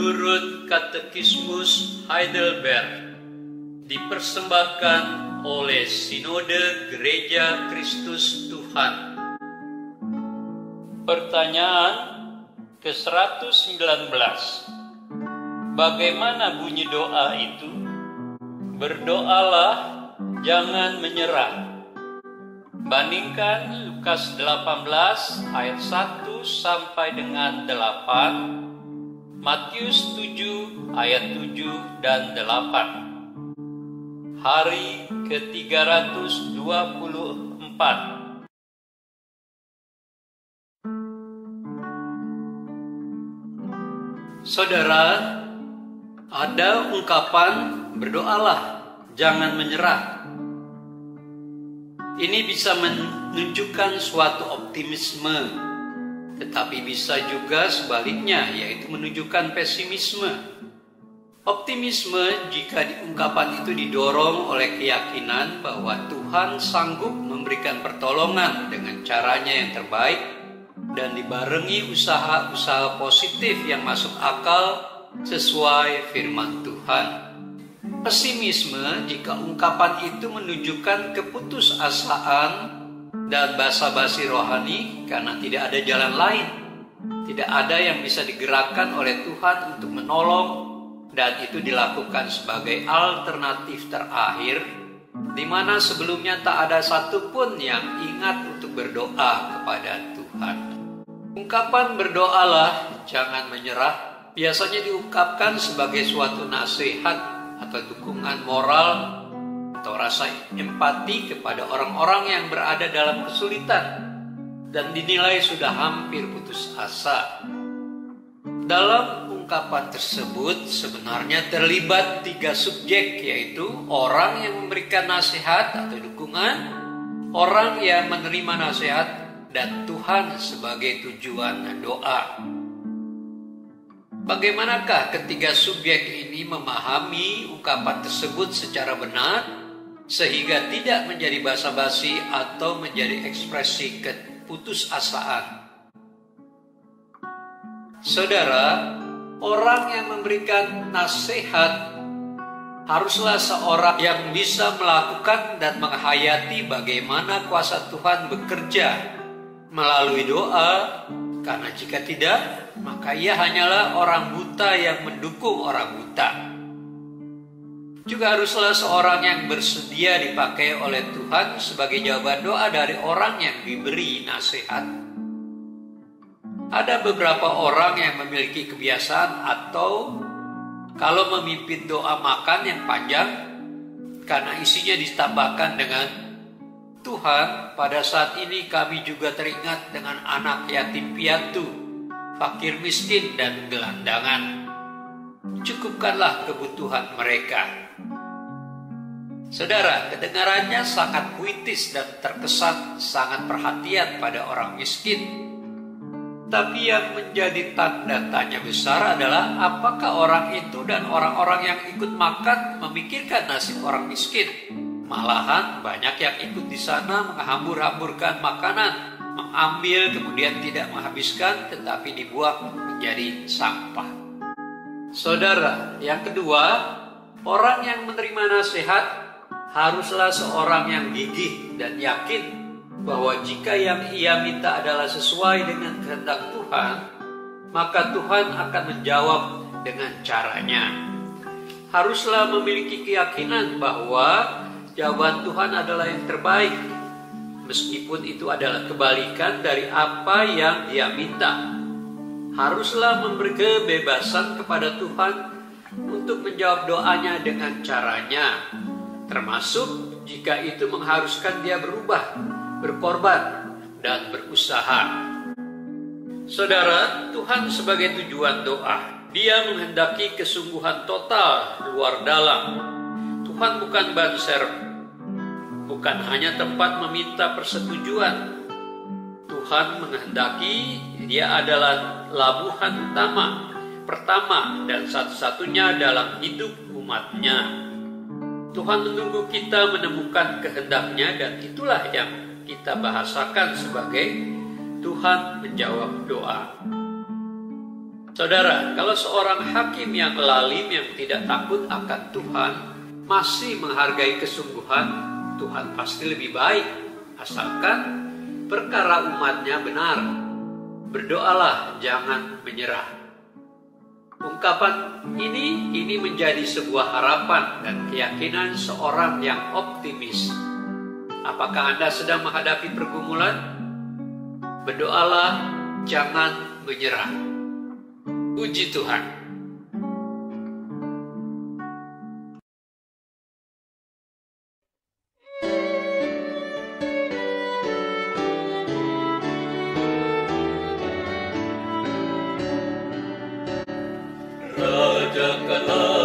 menurut Katekismus Heidelberg, dipersembahkan oleh Sinode Gereja Kristus Tuhan. Pertanyaan ke-119. Bagaimana bunyi doa itu? Berdoalah, jangan menyerah. Bandingkan Lukas 18 ayat 1 sampai dengan 8, Matius 7 ayat 7 dan 8. Hari ke-324. Saudara, ada ungkapan berdoalah, jangan menyerah. Ini bisa menunjukkan suatu optimisme, tetapi bisa juga sebaliknya, yaitu menunjukkan pesimisme. Optimisme jika ungkapan itu didorong oleh keyakinan bahwa Tuhan sanggup memberikan pertolongan dengan caranya yang terbaik dan dibarengi usaha-usaha positif yang masuk akal sesuai firman Tuhan. Pesimisme jika ungkapan itu menunjukkan keputusasaan dan basa-basi rohani karena tidak ada jalan lain. Tidak ada yang bisa digerakkan oleh Tuhan untuk menolong, dan itu dilakukan sebagai alternatif terakhir, di mana sebelumnya tak ada satupun yang ingat untuk berdoa kepada Tuhan. Ungkapan berdoalah, jangan menyerah, biasanya diungkapkan sebagai suatu nasihat atau dukungan moral atau rasa empati kepada orang-orang yang berada dalam kesulitan dan dinilai sudah hampir putus asa. Dalam ungkapan tersebut sebenarnya terlibat 3 subjek, yaitu orang yang memberikan nasihat atau dukungan, orang yang menerima nasihat, dan Tuhan sebagai tujuan doa. Bagaimanakah ketiga subjek ini memahami ungkapan tersebut secara benar sehingga tidak menjadi basa-basi atau menjadi ekspresi keputusasaan? Saudara, orang yang memberikan nasihat haruslah seorang yang bisa melakukan dan menghayati bagaimana kuasa Tuhan bekerja melalui doa, karena jika tidak, maka ia hanyalah orang buta yang mendukung orang buta. Juga haruslah seorang yang bersedia dipakai oleh Tuhan sebagai jawaban doa dari orang yang diberi nasihat. Ada beberapa orang yang memiliki kebiasaan atau kalau memimpin doa makan yang panjang, karena isinya ditambahkan dengan Tuhan, pada saat ini kami juga teringat dengan anak yatim piatu, fakir miskin dan gelandangan. Cukupkanlah kebutuhan mereka. Saudara, kedengarannya sangat puitis dan terkesan sangat perhatian pada orang miskin. Tapi yang menjadi tanda tanya besar adalah apakah orang itu dan orang-orang yang ikut makan memikirkan nasib orang miskin. Malahan banyak yang ikut di sana menghambur-hamburkan makanan, mengambil kemudian tidak menghabiskan tetapi dibuang menjadi sampah. Saudara, yang kedua, orang yang menerima nasihat haruslah seorang yang gigih dan yakin bahwa jika yang ia minta adalah sesuai dengan kehendak Tuhan, maka Tuhan akan menjawab dengan caranya. Haruslah memiliki keyakinan bahwa jawaban Tuhan adalah yang terbaik, meskipun itu adalah kebalikan dari apa yang dia minta. Haruslah memberi kebebasan kepada Tuhan untuk menjawab doanya dengan caranya, termasuk jika itu mengharuskan dia berubah, berkorban, dan berusaha. Saudara, Tuhan sebagai tujuan doa, Dia menghendaki kesungguhan total luar dalam. Tuhan bukan banser, bukan hanya tempat meminta persetujuan. Tuhan menghendaki Dia adalah labuhan utama, pertama dan satu-satunya dalam hidup umat-Nya. Tuhan menunggu kita menemukan kehendak-Nya, dan itulah yang kita bahasakan sebagai Tuhan menjawab doa. Saudara, kalau seorang hakim yang lalim yang tidak takut akan Tuhan masih menghargai kesungguhan, Tuhan pasti lebih baik, asalkan perkara umatnya benar. Berdoalah, jangan menyerah. Ungkapan ini menjadi sebuah harapan dan keyakinan seorang yang optimis. Apakah Anda sedang menghadapi pergumulan? Berdoalah, jangan menyerah. Puji Tuhan. Raja kala